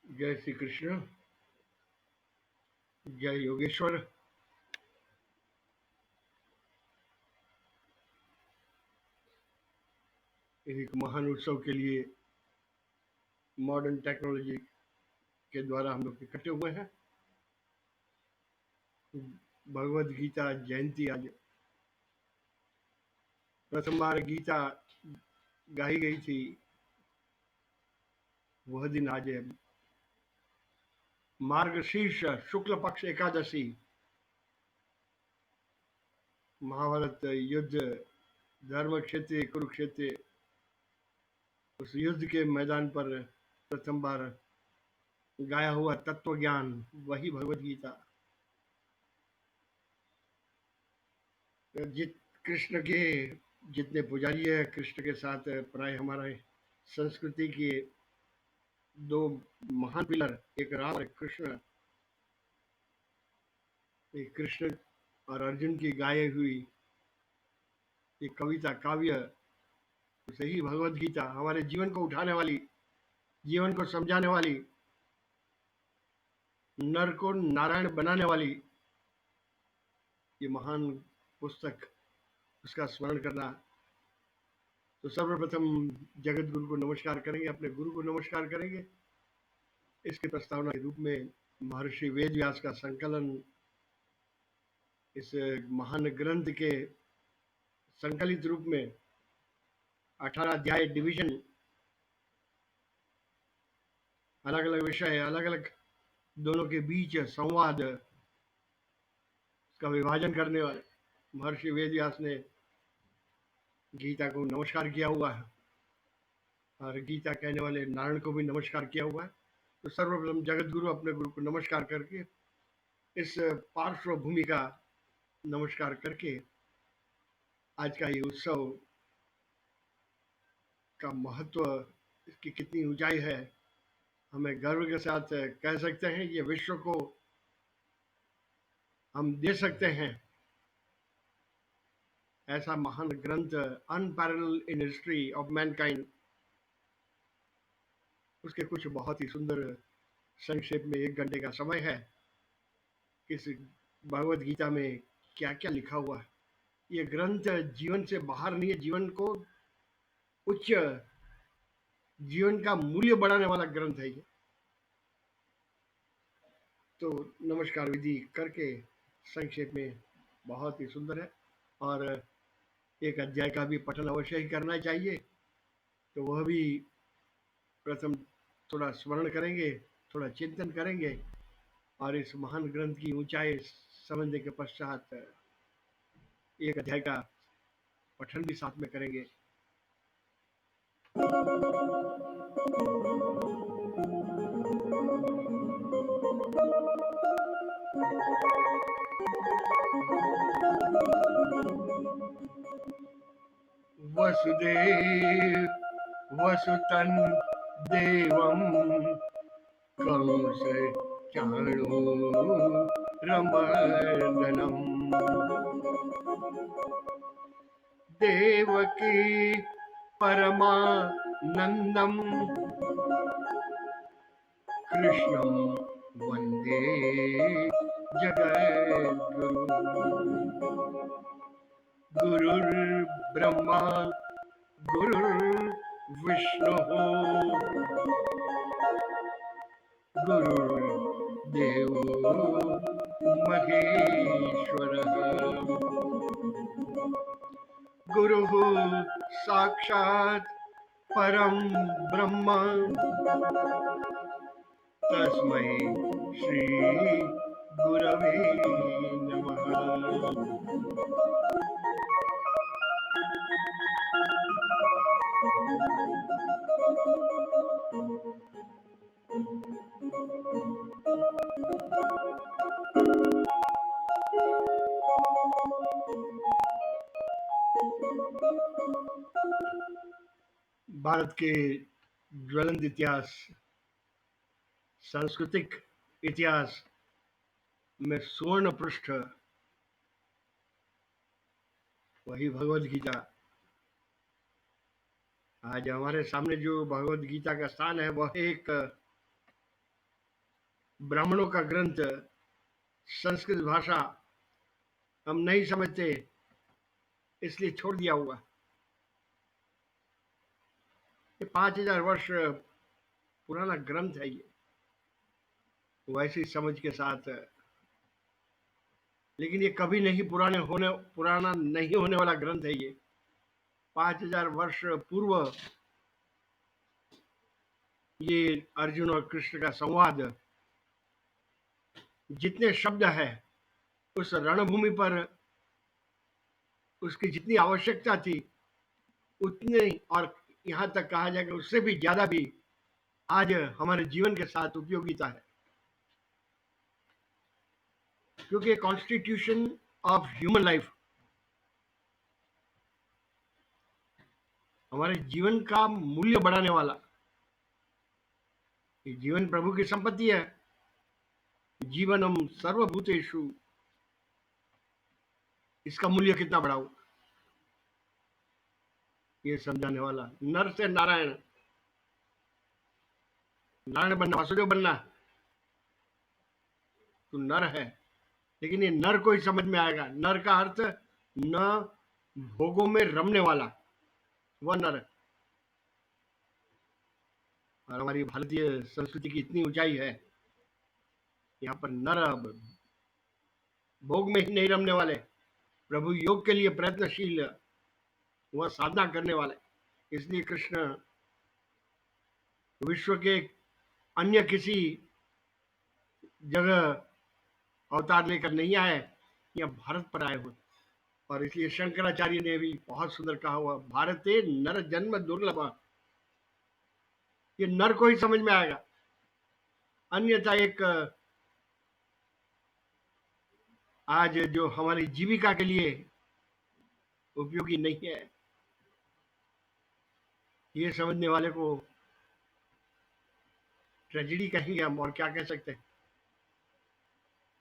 जय श्री कृष्ण। जय योगेश्वर। एक महान उत्सव के लिए मॉडर्न टेक्नोलॉजी के द्वारा हम लोग इकट्ठे हुए हैं। भगवद गीता जयंती आज प्रथम बार गीता गाई गई थी, वह दिन आज है। मार्गशीर्ष शुक्ल पक्ष एकादशी, महाभारत युद्ध, धर्म क्षेत्र कुरुक्षेत्र, उस युद्ध के मैदान पर प्रथम बार गाया हुआ तत्व ज्ञान, वही भगवद गीता। कृष्ण के जितने पुजारी है, कृष्ण के साथ प्राय हमारे संस्कृति के दो महान पिलर, एक राम और कृष्ण। एक कृष्ण और अर्जुन की गाई हुई एक कविता काव्य, सही भगवद गीता हमारे जीवन को उठाने वाली, जीवन को समझाने वाली, नर को नारायण बनाने वाली ये महान पुस्तक, उसका स्मरण करना। तो सर्वप्रथम जगत गुरु को नमस्कार करेंगे, अपने गुरु को नमस्कार करेंगे। इसके प्रस्तावना के रूप में महर्षि वेद व्यास का संकलन, इस महान ग्रंथ के संकलित रूप में 18 अध्याय, डिवीजन, अलग अलग विषय, अलग अलग दोनों के बीच संवाद, इसका विभाजन करने वाले महर्षि वेद व्यास ने गीता को नमस्कार किया हुआ है, और गीता कहने वाले नारायण को भी नमस्कार किया हुआ है। तो सर्वप्रथम जगत गुरु अपने गुरु को नमस्कार करके, इस पार्श्व भूमि का नमस्कार करके, आज का ये उत्सव का महत्व, इसकी कितनी ऊंचाई है, हमें गर्व के साथ कह सकते हैं। ये विश्व को हम दे सकते हैं ऐसा महान ग्रंथ, unparalleled in history of Mankind. उसके कुछ बहुत ही सुंदर संक्षेप में 1 घंटे का समय है, इस भगवद गीता में क्या क्या लिखा हुआ है। ये ग्रंथ जीवन से बाहर नहीं है, जीवन को उच्च, जीवन का मूल्य बढ़ाने वाला ग्रंथ है ये। तो नमस्कार विधि करके संक्षेप में बहुत ही सुंदर है, और एक अध्याय का भी पठन अवश्य ही करना चाहिए। तो वह भी प्रथम थोड़ा स्मरण करेंगे, थोड़ा चिंतन करेंगे, और इस महान ग्रंथ की ऊंचाई समझने के पश्चात एक अध्याय का पठन भी साथ में करेंगे। वसुदेव वसुतन देवम कंस चाणूरमर्दनम देवकी परमानंदम कृष्णं वंदे जगद्गुरु। गुरुर्ब्रह्मा गुरुर्विष्णुः गुरुर्देवो महेश्वरः। गुरुः साक्षात् परं ब्रह्म तस्मै श्री गुरवे नमः। भारत के ज्वलंत इतिहास, सांस्कृतिक इतिहास में स्वर्ण पृष्ठ वही भगवत गीता। आज हमारे सामने जो भगवत गीता का स्थान है वह एक ब्राह्मणों का ग्रंथ, संस्कृत भाषा हम नहीं समझते इसलिए छोड़ दिया हुआ। ये 5000 वर्ष पुराना ग्रंथ है। ये वैसी समझ के साथ, लेकिन ये कभी नहीं पुराना नहीं होने वाला ग्रंथ है। ये 5000 वर्ष पूर्व ये अर्जुन और कृष्ण का संवाद, जितने शब्द है उस रणभूमि पर उसकी जितनी आवश्यकता थी उतने, और यहाँ तक कहा जाए कि उससे भी ज्यादा भी आज हमारे जीवन के साथ उपयोगिता है, क्योंकि कॉन्स्टिट्यूशन ऑफ ह्यूमन लाइफ हमारे जीवन का मूल्य बढ़ाने वाला। ये जीवन प्रभु की संपत्ति है। जीवनम सर्वभूतेषु, इसका मूल्य कितना बढ़ाऊं, ये समझाने वाला। नर से नारायण, नारायण बनना, वासुदेव बनना, तो नर है, लेकिन ये नर को ही समझ में आएगा। नर का अर्थ न भोगों में रमने वाला, वह नर है। और हमारी भारतीय संस्कृति की इतनी ऊंचाई है, यहाँ पर नर अब भोग में ही नहीं रमने वाले, प्रभु योग के लिए प्रयत्नशील, वह साधना करने वाले। इसलिए कृष्ण विश्व के अन्य किसी जगह अवतार लेकर नहीं आए, यह भारत पर आए हुए। और इसलिए शंकराचार्य ने भी बहुत सुंदर कहा हुआ, भारते नर जन्म दुर्लभ। ये नर को ही समझ में आएगा, अन्यथा एक आज जो हमारी जीविका के लिए उपयोगी नहीं है, ये समझने वाले को ट्रेजेडी कहेंगे हम, और क्या कह सकते हैं।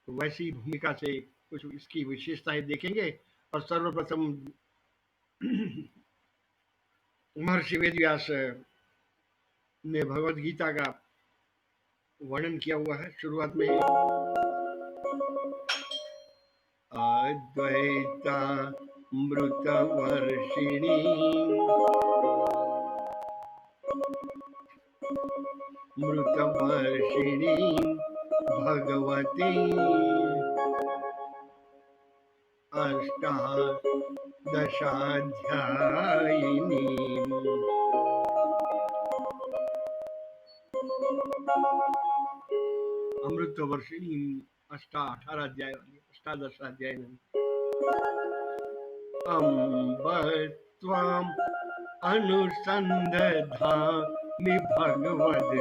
तो वैसी भूमिका से कुछ इसकी विशेषताएं देखेंगे। और सर्वप्रथम महर्षि वेदव्यास ने भगवत गीता का वर्णन किया हुआ है। शुरुआत में अद्वैता मृत वर्षिणी भगवती अष्टादशाध्यायिनी। अमृत वर्षिणी 18 अध्याय वाली, 18 अध्याय में अम्ब त्वाम अनुसंधामि भगवद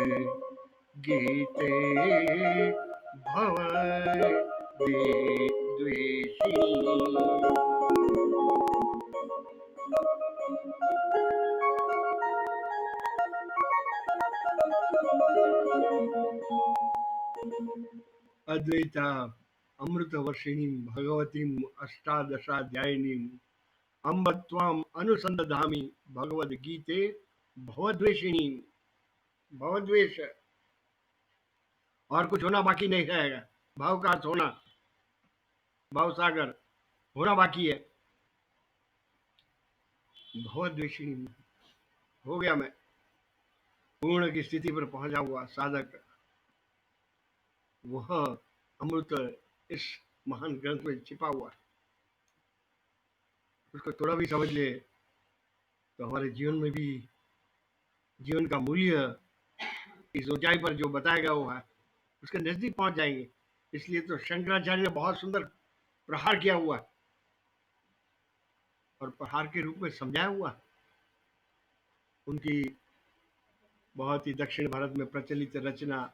गीते भवद्वेषिणी। अद्वैता अमृत वर्षिणी भगवती अष्टादशाध्यायिनी अम्ब त्वाम अनुसंधामि भगवद गीते भवद्वेषिणी। भवद्वेष, और कुछ होना बाकी नहीं रहेगा। भाव का अर्थ होना, भाव सागर होना बाकी है। भवद्वेषिणी हो गया मैं, पूर्ण की स्थिति पर पहुंचा हुआ साधक, वह अमृत इस महान ग्रंथ में छिपा हुआ है। उसको थोड़ा भी समझ ले तो हमारे जीवन में भी जीवन का मूल्य इस ऊंचाई पर जो बताया गया हुआ है उसके नजदीक पहुंच जाएंगे। इसलिए तो शंकराचार्य ने बहुत सुंदर प्रहार किया हुआ है और प्रहार के रूप में समझाया हुआ है। उनकी बहुत ही दक्षिण भारत में प्रचलित रचना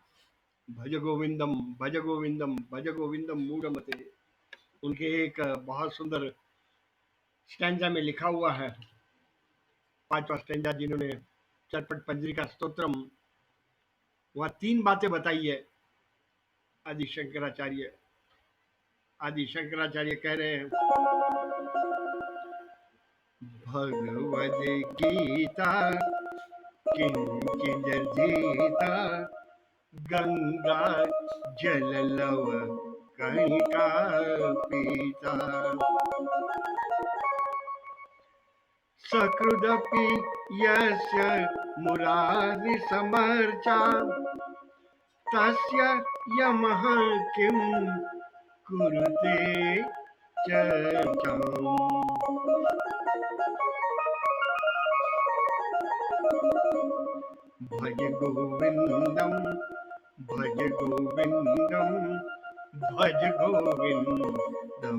भज गोविंदम भज गोविंदम भज गोविंदम मूढ़मते, उनके एक बहुत सुंदर स्टैंजा में लिखा हुआ है, पांचवा स्टैंजा जिन्होंने चटपट पंजरी का स्तोत्रम, वह तीन बातें बताई है। आदि शंकराचार्य कह रहे हैं, भगवद गीता किंचिदधीता गंगा जल लव कणिका पीता, सकृदपि यस्य मुरारि समर्चा तस्य यमः किं कुरुते चर्चाम्। भज गोविंदम भज गोविंदम भज गोविंदम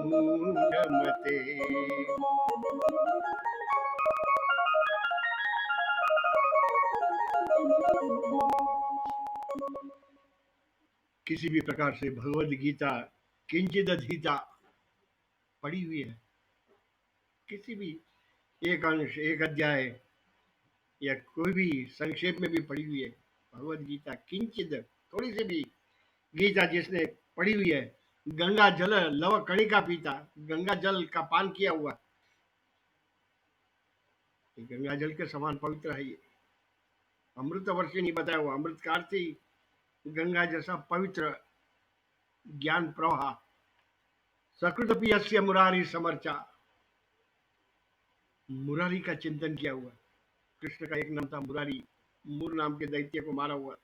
मूढ़मते। किसी भी प्रकार से भगवद गीता किंचित अधीता पढ़ी हुई है, किसी भी एक अंश एक अध्याय या कोई भी संक्षेप में भी पढ़ी हुई है, भगवद गीता किंचित थोड़ी सी भी गीता जिसने पढ़ी हुई है, गंगा जल लव कणिका पीता, गंगा जल का पान किया हुआ, गंगा जल के समान पवित्र है ये। अमृत वर्षिणी बताया हुआ, अमृत का अर्थ ही गंगा जैसा पवित्र ज्ञान प्रवाह। सकृतपि यस्य मुरारी समर्चा, मुरारी का चिंतन किया हुआ। कृष्ण का एक नाम था मुरारी, मूर नाम के दैत्य को मारा हुआ।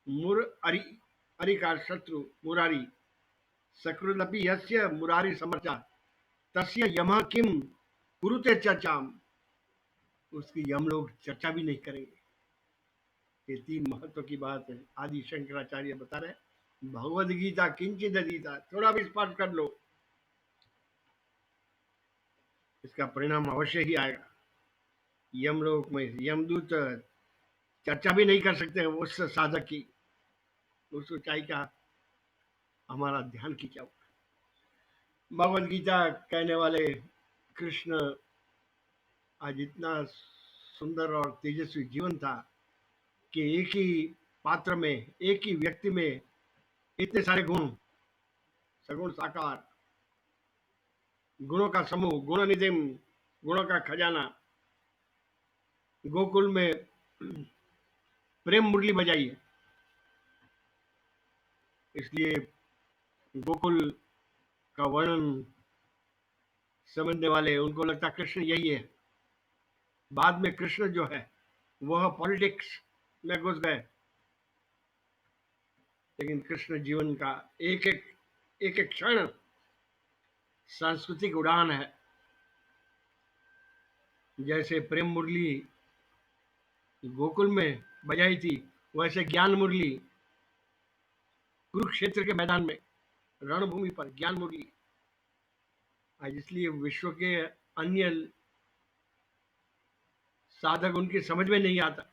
मुर अरि, अरि का शत्रु मुरारी। सकृदपि यस्य मुरारी समर्चा तस्य यमः किम कुरुते चर्चाम, उसकी यम लोग चर्चा भी नहीं करेंगे। ये तीन महत्व की बात है, आदि शंकराचार्य बता रहे, भगवद गीता किंचित गीता थोड़ा भी स्पर्श कर लो, इसका परिणाम अवश्य ही आएगा। यमलोक में यमदूत चर्चा भी नहीं कर सकते उस साधक की, उस ऊंचाई का हमारा ध्यान खींचा हुआ। भगवद गीता कहने वाले कृष्ण आज इतना सुंदर और तेजस्वी जीवन था कि एक ही पात्र में, एक ही व्यक्ति में इतने सारे गुण, सगुण साकार, गुणों का समूह, गुण निधिम, गुणों का खजाना। गोकुल में प्रेम मुरली बजाई है, इसलिए गोकुल का वर्णन समझने वाले उनको लगता कृष्ण यही है। बाद में कृष्ण जो है वह पॉलिटिक्स में घुस गए, लेकिन कृष्ण जीवन का एक एक क्षण सांस्कृतिक उड़ान है। जैसे प्रेम मुरली गोकुल में बजाई थी, वैसे ज्ञान मुरली कुरुक्षेत्र के मैदान में, रणभूमि पर ज्ञान मुरली आज, इसलिए विश्व के अन्य साधक उनकी समझ में नहीं आता,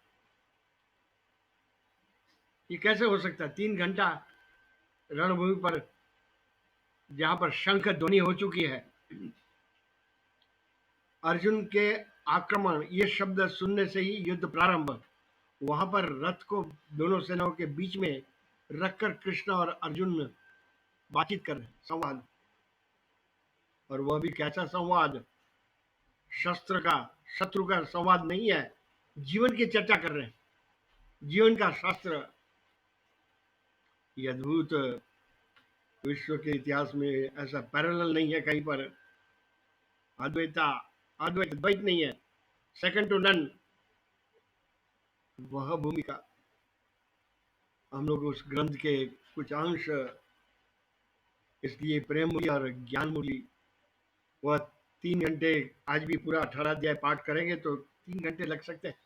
ये कैसे हो सकता है 3 घंटा रणभूमि पर जहां पर शंख ध्वनि हो चुकी है, अर्जुन के आक्रमण ये शब्द सुनने से ही युद्ध प्रारंभ, वहां पर रथ को दोनों सेनाओं के बीच में रखकर कृष्ण और अर्जुन बातचीत कर रहे हैं, संवाद। और वह भी कैसा संवाद, शस्त्र का, शत्रु का संवाद नहीं है, जीवन की चर्चा कर रहे हैं, जीवन का शास्त्र। ये अद्भुत, विश्व के इतिहास में ऐसा पैरेलल नहीं है कहीं पर। अद्वैत द्वैत नहीं है, सेकंड टू नन वह भूमिका। हम लोग उस ग्रंथ के कुछ अंश, इसलिए प्रेम मूली और ज्ञान मूली, वह 3 घंटे, आज भी पूरा 18 अध्याय पाठ करेंगे तो 3 घंटे लग सकते हैं।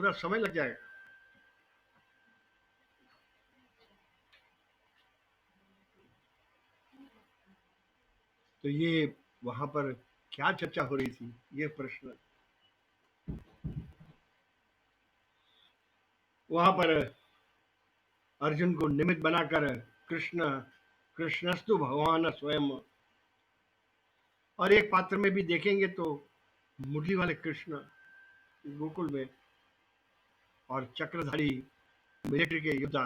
पूरा समय लग जाएगा। तो ये वहां पर क्या चर्चा हो रही थी, ये प्रश्न। वहां पर अर्जुन को निमित्त बनाकर कृष्ण, कृष्णस्तु भगवान स्वयं, और एक पात्र में भी देखेंगे तो मुरली वाले कृष्ण गोकुल में, और चक्रधारी मिलिट्री के योद्धा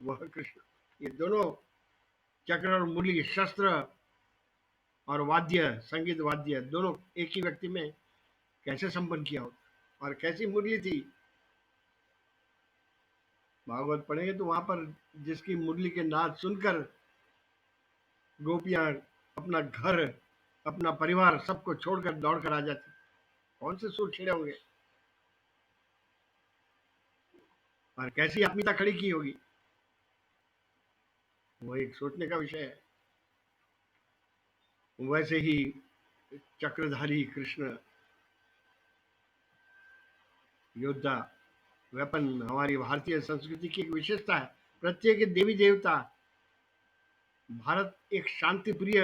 वह कृष्ण, ये दोनों चक्र और मुरली, शस्त्र और वाद्य, संगीत वाद्य दोनों एक ही व्यक्ति में कैसे संपन्न किया होता, और कैसी मुरली थी। भागवत पढ़ेंगे तो वहां पर जिसकी मुरली के नाद सुनकर गोपियां अपना घर, अपना परिवार सबको छोड़कर दौड़ कर आ जाती, कौन से सुर छिड़े होंगे और कैसी आत्मीयता खड़ी की होगी, वो एक सोचने का विषय है। वैसे ही चक्रधारी कृष्ण योद्धा, वेपन, हमारी भारतीय संस्कृति की एक विशेषता है। प्रत्येक देवी देवता, भारत एक शांति प्रिय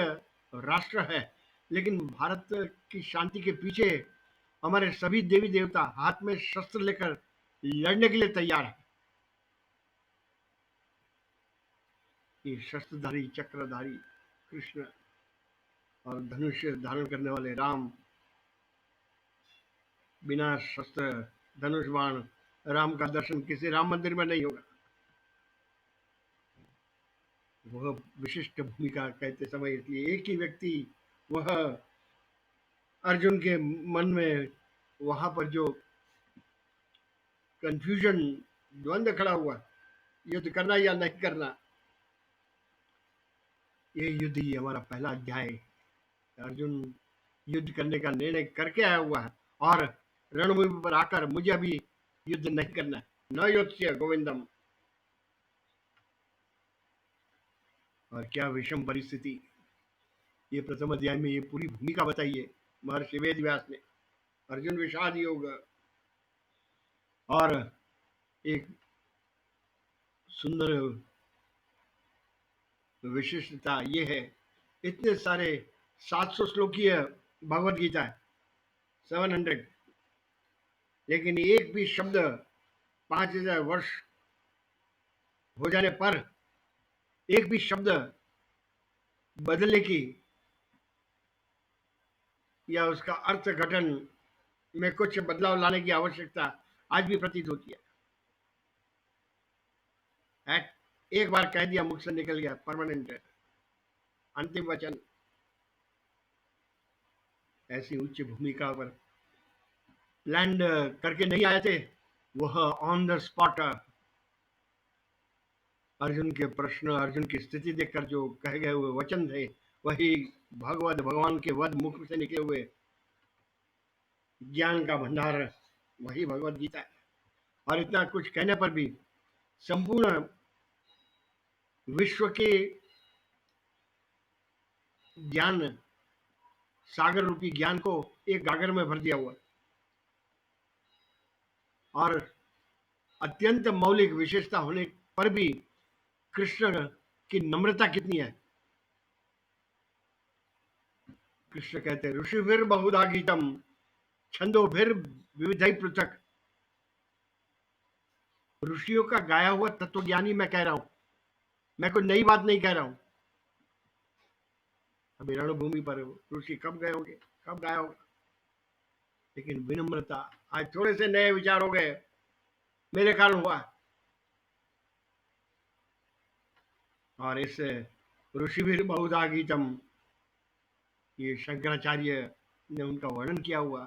राष्ट्र है, लेकिन भारत की शांति के पीछे हमारे सभी देवी देवता हाथ में शस्त्र लेकर लड़ने के लिए तैयार है। ये शस्त्रधारी चक्रधारी कृष्ण और धनुष धारण करने वाले राम, बिना शस्त्र धनुष बाण राम का दर्शन किसी राम मंदिर में नहीं होगा। वह विशिष्ट भूमिका कहते समय, इसलिए एक ही व्यक्ति, वह अर्जुन के मन में वहां पर जो कंफ्यूजन, द्वंद्व खड़ा हुआ, युद्ध करना या नहीं करना, ये युद्ध ही हमारा पहला अध्याय है। अर्जुन युद्ध करने का निर्णय करके आया हुआ है, और रणभूमि पर आकर मुझे अभी युद्ध नहीं करना है, न योत्स्य गोविंदम। और क्या विषम परिस्थिति, ये प्रथम अध्याय में ये पूरी भूमिका बताई है महर्षि वेद व्यास ने। अर्जुन विषाद योग, और एक सुंदर विशिष्टता ये है, इतने सारे 700 श्लोकीय भगवत गीता है, 700, लेकिन एक भी शब्द 5000 वर्ष हो जाने पर एक भी शब्द बदलने की या उसका अर्थ घटन में कुछ बदलाव लाने की आवश्यकता आज भी प्रतीत होती है। एक बार कह दिया, मुख से निकल गया, परमानेंट है, अंतिम वचन। ऐसी उच्च भूमिका पर लैंड करके नहीं आए थे, वह ऑन द स्पॉट अर्जुन के प्रश्न, अर्जुन की स्थिति देखकर जो कहे गए हुए वचन थे, वही भगवत, भगवान के वध मुख से निकले हुए ज्ञान का भंडार, वही भगवत गीता है। और इतना कुछ कहने पर भी संपूर्ण विश्व के ज्ञान, सागर रूपी ज्ञान को एक गागर में भर दिया हुआ, और अत्यंत मौलिक विशेषता होने पर भी कृष्ण की नम्रता कितनी है। कृष्ण कहते हैं, ऋषिभिर बहुधा गीतम छंदोभिर विविधै पृथक। ऋषियों का गाया हुआ तत्वज्ञानी मैं कह रहा हूं, मैं कोई नई बात नहीं कह रहा हूं। अभी रणभूमि पर ऋषि कब गए होंगे, कब गाया होगा, लेकिन विनम्रता। आज थोड़े से नए विचार हो गए, मेरे कारण हुआ। और इस ऋषि भी बहुधा गीतम, ये शंकराचार्य ने उनका वर्णन किया हुआ।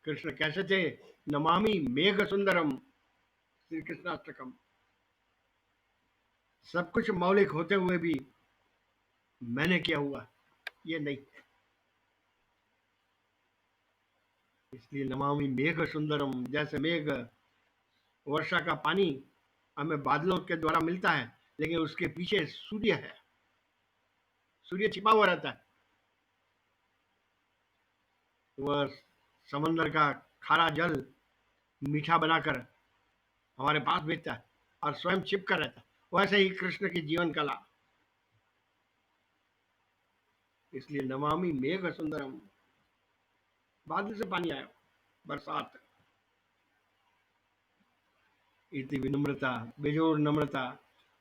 कृष्ण कैसे थे, नमामि मेघ सुंदरम, श्री कृष्णाष्टकम। सब कुछ मौलिक होते हुए भी मैंने किया हुआ ये नहीं, इसलिए नमामि मेघ सुंदरम। जैसे मेघ, वर्षा का पानी हमें बादलों के द्वारा मिलता है, लेकिन उसके पीछे सूर्य है, सूर्य छिपा हुआ रहता है। वह समंदर का खारा जल मीठा बनाकर हमारे पास भेजता है और स्वयं छिप कर रहता है। वैसे ही कृष्ण की जीवन कला, इसलिए नमामि मेघ सुंदरम, बादल से पानी आया, बरसात, इतनी विनम्रता, बेजोड़ नम्रता।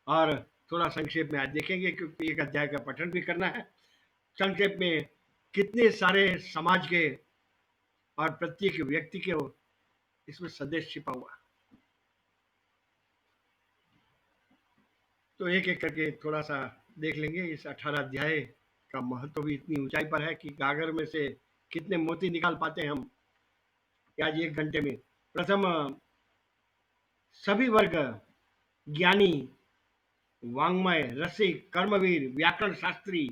और थोड़ा संक्षेप में आज देखेंगे क्योंकि एक अध्याय का पठन भी करना है। संक्षेप में कितने सारे समाज के और प्रत्येक व्यक्ति के इसमें संदेश छिपा हुआ। तो एक एक करके थोड़ा सा देख लेंगे। इस 18 अध्याय का महत्व भी इतनी ऊंचाई पर है कि गागर में से कितने मोती निकाल पाते हैं हम आज एक घंटे में। प्रथम, सभी वर्ग, ज्ञानी, वांग्मय, रसिक, कर्मवीर, व्याकरण शास्त्री,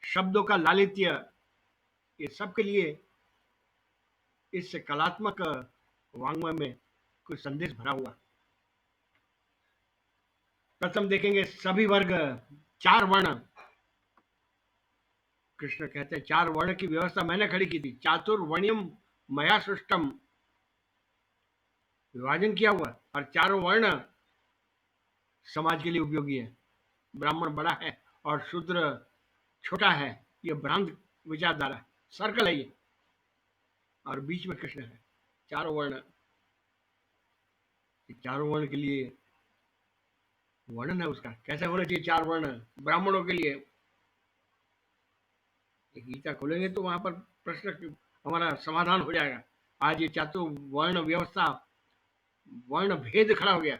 शब्दों का लालित्य, ये सबके लिए इस कलात्मक वांग्मय में कुछ संदेश भरा हुआ। प्रथम देखेंगे सभी वर्ग, चार वर्ण। कृष्ण कहते हैं चार वर्ण की व्यवस्था मैंने खड़ी की थी। चातुर्वर्ण्यम मया सृष्टम, विभाजन किया हुआ, और चारों वर्ण समाज के लिए उपयोगी है। ब्राह्मण बड़ा है और शूद्र छोटा है, ये भ्रांत विचारधारा, सर्कल है ये, और बीच में कृष्ण है। चारों वर्ण, चारों वर्ण के लिए वर्णन है उसका, कैसे होना चाहिए चार वर्ण ब्राह्मणों के लिए। गीता खोलेंगे तो वहां पर प्रश्न हमारा समाधान हो जाएगा। आज ये चातुर्वर्ण व्यवस्था, वर्ण भेद खड़ा हो गया।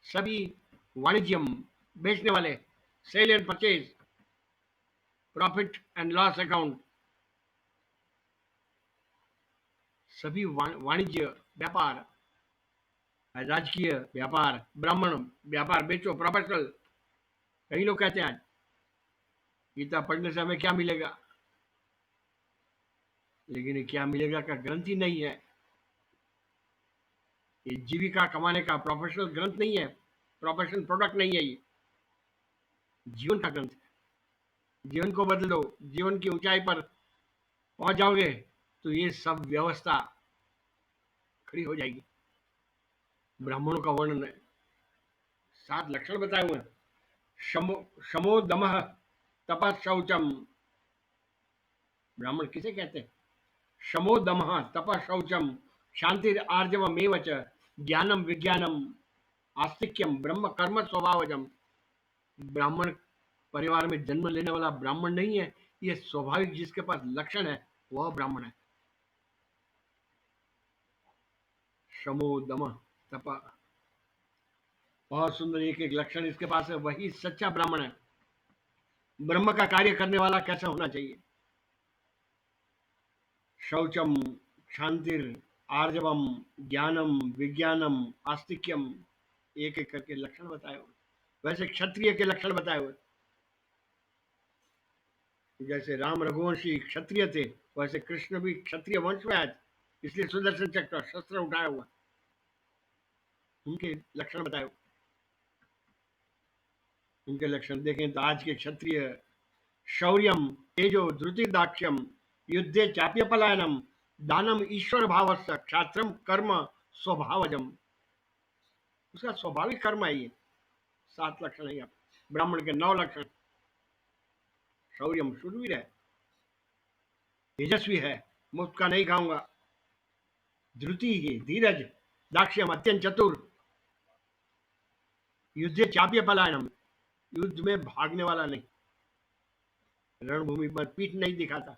सभी वाणिज्यम, बेचने वाले, sale and purchase, profit and loss account, सभी वाणिज्य, व्यापार, राजकीय व्यापार, ब्राह्मण व्यापार बेचो, प्रोफेशनल। कई लोग कहते हैं आज गीता पढ़ने से हमें क्या मिलेगा, लेकिन ये क्या मिलेगा का ग्रंथ ही नहीं है। ये जीविका कमाने का प्रोफेशनल ग्रंथ नहीं है, प्रोफेशनल प्रोडक्ट नहीं है, ये जीवन का ग्रंथ है। जीवन को बदल दो, जीवन की ऊंचाई पर पहुंच जाओगे तो ये सब व्यवस्था खड़ी हो जाएगी। ब्राह्मणों का वर्णन है, 7 लक्षण बताए हुए हैं। शमो दमः तपः शौचम, ब्राह्मण किसे कहते हैं? शमो दमः तपः शौचम शांतिर आर्जवमेव च ज्ञानम विज्ञानम आस्तिक्यम ब्रह्म कर्म स्वभावजम। ब्राह्मण परिवार में जन्म लेने वाला ब्राह्मण नहीं है, ये स्वाभाविक जिसके पास लक्षण है वह ब्राह्मण है। शमो दम तप, बहुत सुंदर एक एक लक्षण इसके पास है, वही सच्चा ब्राह्मण है। ब्रह्म का कार्य करने वाला कैसा होना चाहिए? शौचम, शांतिर, आर्जवम, ज्ञानम, विज्ञानम, आस्तिक्यम, एक एक करके लक्षण बताए हुए। वैसे क्षत्रिय के लक्षण बताए हुए, जैसे राम रघुवंशी क्षत्रिय थे, वैसे कृष्ण भी क्षत्रिय वंश में आए, इसलिए सुदर्शन चक्र शस्त्र उठाया हुआ, उनके लक्षण बताए हुए। उनके लक्षण देखें तो आज के क्षत्रिय शौर्यम, तेजो, धृति, दाक्ष्यम, युद्धे चाप्य पलायनम, दानम ईश्वर भावस्य, क्षात्रम कर्म स्वभावजम, उसका स्वाभाविक कर्म है ये। 7 लक्षण है। ब्राह्मण के 9 लक्षण। शौर्यम, शूरवीर है, तेजस्वी है, मुफ्त का नहीं खाऊंगा। धृति है, धीरज। दाक्ष्यम, अत्यंत चतुर। युद्धे चाप्य पलायनम, युद्ध में भागने वाला नहीं, रणभूमि पर पीठ नहीं दिखाता,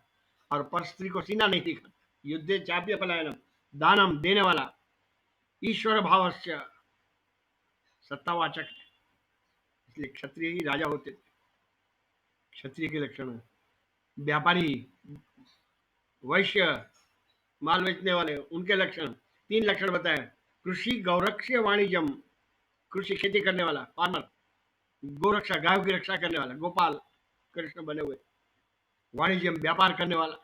और पर स्त्री को सीना नहीं दिखाता। युद्धे चाप्य पलायनम, दानम, देने वाला, ईश्वर भावस्य, सत्तावाचक, इसलिए क्षत्रिय ही राजा होते थे। क्षत्रिय के लक्षण है। व्यापारी, वैश्य, माल बेचने वाले, उनके लक्षण 3 लक्षण बताए। कृषि गौरक्ष्य वाणिज्यम, कृषि खेती करने वाला, फार्मर। गोरक्षा, गायों की रक्षा करने वाला, गोपाल कृष्ण बने हुए। वाणिज्यम, व्यापार करने वाला,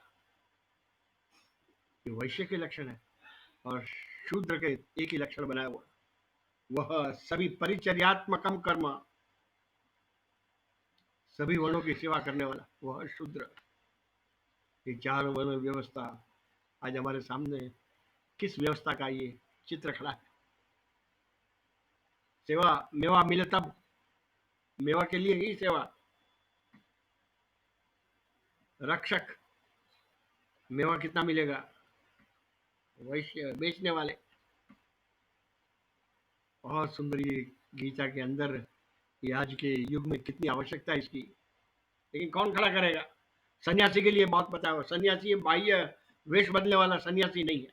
ये वैश्य के लक्षण है। और शूद्र के एक ही लक्षण बनाया हुआ, वह सभी परिचर्यात्मकम कर्म, सभी वर्णों की सेवा करने वाला, वह शूद्र। ये 4 वर्ण व्यवस्था आज हमारे सामने किस व्यवस्था का ये चित्र खड़ा है। सेवा, मेवा मिले तब, मेवा के लिए ही सेवा। रक्षक, मेवा कितना मिलेगा। वैश्य, बेचने वाले। बहुत सुंदर ये गीता के अंदर, ये आज के युग में कितनी आवश्यकता है इसकी। लेकिन कौन खड़ा करेगा। सन्यासी के लिए बहुत पता है, सन्यासी बाह्य वेश बदलने वाला सन्यासी नहीं है।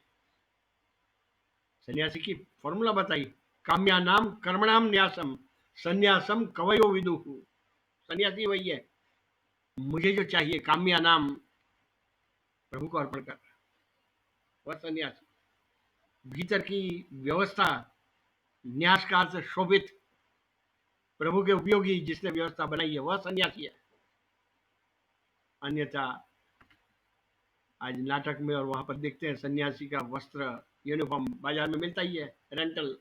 सन्यासी की फॉर्मूला बताई, काम्या नाम कर्मणाम न्यासम सन्यासम कवयो विदुहु। सन्यासी वही है, मुझे जो चाहिए काम्या नाम, प्रभु को अर्पण कर, वह सन्यासी। भीतर की व्यवस्था, न्यास काल से शोभित, प्रभु के उपयोगी जिसने व्यवस्था बनाई है वह सन्यासी है। अन्यथा आज नाटक में और वहां पर देखते हैं सन्यासी का वस्त्र, यूनिफॉर्म बाजार में मिलता ही है, रेंटल,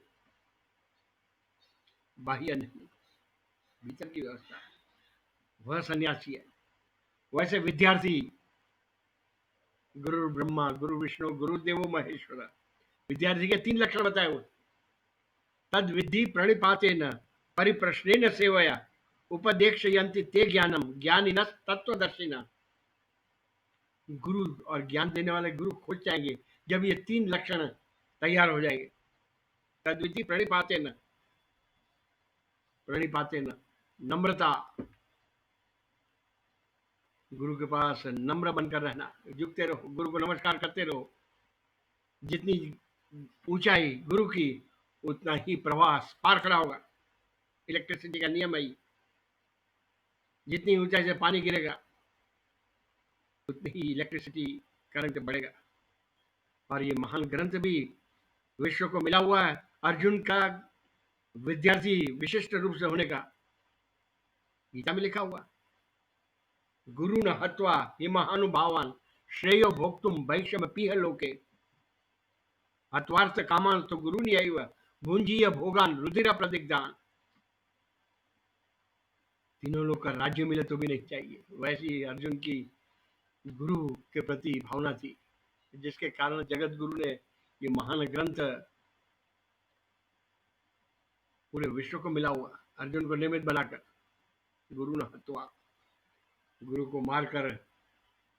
बाह्य नहीं, भीतर की व्यवस्था, वह सन्यासी है। वैसे विद्यार्थी, गुरु ब्रह्मा गुरु विष्णु गुरुदेवो महेश्वर, विद्यार्थी के 3 लक्षण बताए वो। तद विद्धि प्रणिपातेन परिप्रश्नेन सेवया उपदेक्षयन्ति ते ज्ञानम ज्ञानिनः तत्वदर्शिनः। गुरु और ज्ञान देने वाले गुरु खोज जाएंगे जब ये 3 लक्षण तैयार हो जाएंगे। तद्विधि प्रणिपातेन, प्रणिपातेन नम्रता, गुरु के पास नम्र बनकर रहना, झुकते रहो, गुरु को नमस्कार करते रहो। जितनी ऊंचाई गुरु की उतना ही प्रवाह पार खड़ा होगा। इलेक्ट्रिसिटी का नियम है, जितनी ऊंचाई से पानी गिरेगा उतनी ही इलेक्ट्रिसिटी करंट बढ़ेगा। और ये महान ग्रंथ भी विश्व को मिला हुआ है। अर्जुन का विद्यार्थी विशिष्ट रूप से होने का गीता में लिखा हुआ। गुरु न हत्वा हि महानुभावान श्रेयो भोक्तुम वैश्यम पीह लोके। हत्वार्थ कामान तो गुरु नहीं आई हुआ, भुंजीय भोगान रुधिर प्रदिग्धान। तीनों लोग का राज्य मिले तो भी नहीं चाहिए, वैसी अर्जुन की गुरु के प्रति भावना थी, जिसके कारण जगत गुरु ने ये महान ग्रंथ पूरे विश्व को मिला हुआ, अर्जुन को निमित्त बनाकर। गुरु न हत्वा, गुरु को मारकर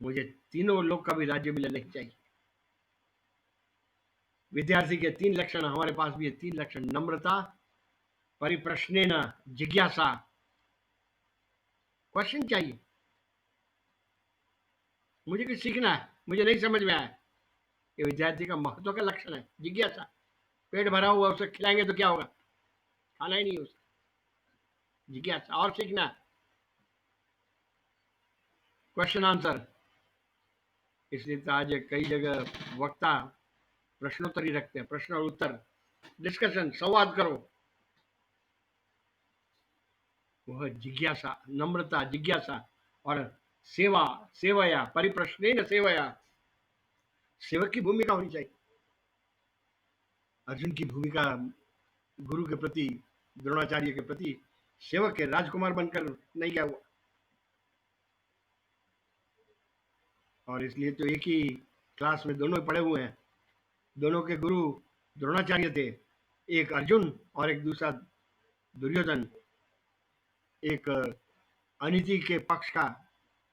मुझे तीनों लोग का भी राज्य मिले नहीं चाहिए। विद्यार्थी के 3 लक्षण हमारे पास भी है। 3 लक्षण, नम्रता, परिप्रश्नेन जिज्ञासा, क्वेश्चन चाहिए, मुझे कुछ सीखना है, मुझे नहीं समझ में आया। ये विद्यार्थी का महत्व का लक्षण है, जिज्ञासा। पेट भरा हुआ उसे खिलाएंगे तो क्या होगा, खाना ही नहीं उसे, जिज्ञासा और सीखना, क्वेश्चन आंसर। इसलिए तो आज कई जगह वक्ता प्रश्नोत्तरी रखते हैं, प्रश्न और उत्तर, डिस्कशन, संवाद करो। वह जिज्ञासा, नम्रता, जिज्ञासा और सेवा, सेवया परिप्रश्नेन सेवया, सेवक की भूमिका होनी चाहिए। अर्जुन की भूमिका गुरु के प्रति, द्रोणाचार्य के प्रति सेवक के, राजकुमार बनकर नहीं गया हुआ। और इसलिए तो एक ही क्लास में दोनों पढ़े हुए हैं। दोनों के गुरु द्रोणाचार्य थे, एक अर्जुन और एक दूसरा दुर्योधन। एक अनीति के पक्ष का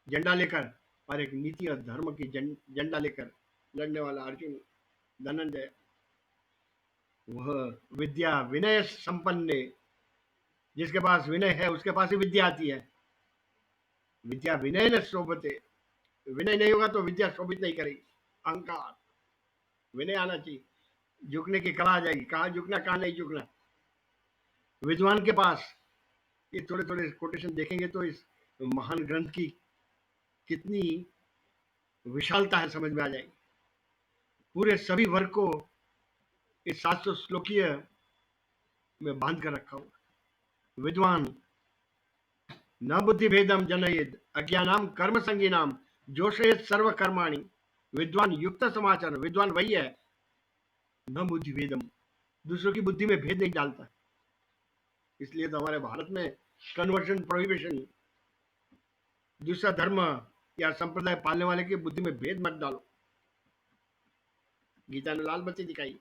झंडा लेकर और एक नीति और धर्म की झंडा लेकर लड़ने वाला अर्जुन, धनंजय। वह विद्या विनय संपन्न, जिसके पास विनय है उसके पास ही विद्या आती है। विद्या विनय न शोभते, विनय नहीं होगा तो विद्या शोभित नहीं करेगी। अहंकार, विनय आना चाहिए, झुकने की कला आ जाएगी, कहाँ झुकना कहाँ नहीं झुकना। विद्वान के पास, ये थोड़े थोड़े कोटेशन देखेंगे तो इस महान ग्रंथ की कितनी विशालता है समझ में आ जाएगी। पूरे सभी वर्ग को इस 700 श्लोकीय में बांध कर रखा हुआ। विद्वान न बुद्धि भेदम जनयेद अज्ञानाम कर्म संगीनाम जोशयेद सर्व कर्माणि। विद्वान युक्त समाचार, विद्वान वही है न बुद्धि भेदम, दूसरों की बुद्धि में भेद नहीं डालता। इसलिए तो हमारे भारत में कन्वर्जन प्रोहिबिशन, दूसरा धर्म या संप्रदाय पालने वाले की बुद्धि में भेद मत डालो। गीता ने लाल बत्ती दिखाई।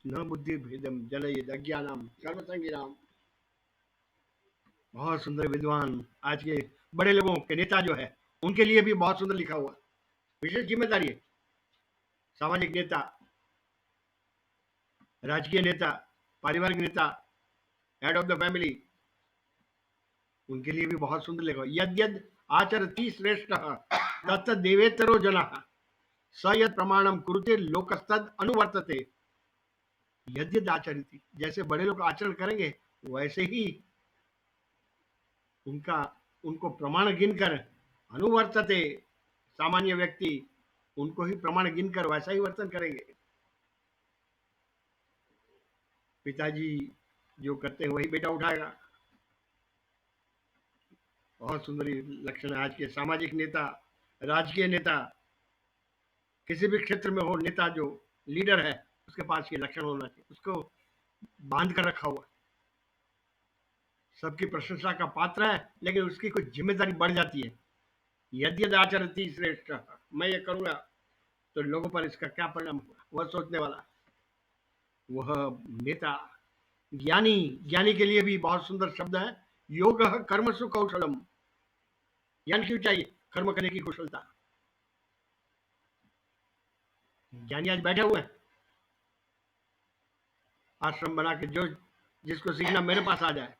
न बुद्धि भेदम जनयेद अज्ञानम कर्म संगीनाम। बहुत सुंदर विद्वान आज के बड़े लोगों के नेता जो है उनके लिए भी बहुत सुंदर लिखा हुआ। विशेष जिम्मेदारी है। सामाजिक नेता, राजकीय नेता, पारिवारिक नेता, हेड ऑफ द फैमिली, उनके लिए भी बहुत सुंदर लिखा। यद यद आचरति श्रेष्ठ तत् देवेतरो जनः स यद प्रमाणम कुरुते लोकस्तद अनुवर्तते। यद यद आचरति, जैसे बड़े लोग आचरण करेंगे वैसे ही उनको प्रमाण गिनकर अनुवर्तते, सामान्य व्यक्ति उनको ही प्रमाण गिनकर वैसा ही वर्तन करेंगे। पिताजी जो करते हैं वही बेटा उठाएगा। बहुत सुंदर लक्षण है आज के सामाजिक नेता, राजकीय नेता, किसी भी क्षेत्र में हो नेता जो लीडर है उसके पास ये लक्षण होना चाहिए। उसको बांध कर रखा हुआ, सबकी प्रशंसा का पात्र है लेकिन उसकी कुछ जिम्मेदारी बढ़ जाती है। यद्यद आचरति श्रेष्ठ, मैं ये करूंगा तो लोगों पर इसका क्या परिणाम होगा वह सोचने वाला वह नेता। ज्ञानी, ज्ञानी के लिए भी बहुत सुंदर शब्द है। योग कर्मसु कौशलम। ज्ञान क्यों चाहिए? कर्म करने की कुशलता। ज्ञानी आज बैठे हुए हैं आश्रम बना के, जो जिसको सीखना मेरे पास आ जाए।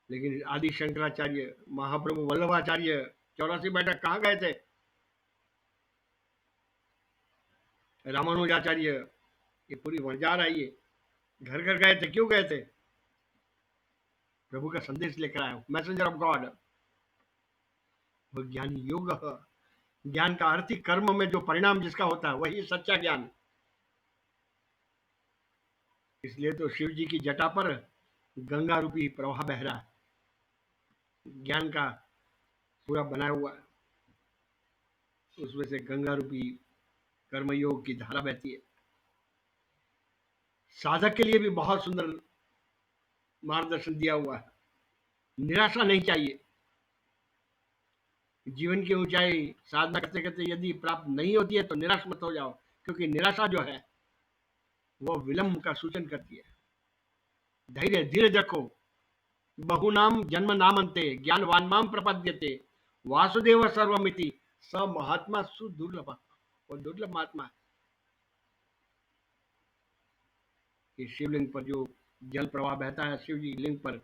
लेकिन आदि शंकराचार्य, महाप्रभु वल्लभाचार्य 84 बैठक कहाँ गए थे? रामानुजाचार्य, ये पूरी वंजार आई है, घर घर गए थे। क्यों गए थे? प्रभु का संदेश लेकर आया, मैसेंजर ऑफ गॉड। वो ज्ञानी योग, ज्ञान का अर्थ ही कर्म में जो परिणाम जिसका होता है वही सच्चा ज्ञान। इसलिए तो शिव जी की जटा पर गंगा रूपी प्रवाह बह रहा है, ज्ञान का पूरा बनाया हुआ है, उसमें से गंगा रूपी कर्मयोग की धारा बहती है। साधक के लिए भी बहुत सुंदर मार्गदर्शन दिया हुआ है। निराशा नहीं चाहिए। जीवन की ऊंचाई साधना करते करते यदि प्राप्त नहीं होती है तो निराश मत हो जाओ, क्योंकि निराशा जो है वो विलंब का सूचन करती है। धैर्य, धीरज रखो। बहुनाम जन्म नामंते ज्ञानवान माम प्रपद्यते वासुदेव सर्वमिति स महात्मा सुदुर्लभ। वो दुर्लभ महात्मा है। कि शिवलिंग पर जो जल प्रवाह बहता है, शिव जी लिंग पर,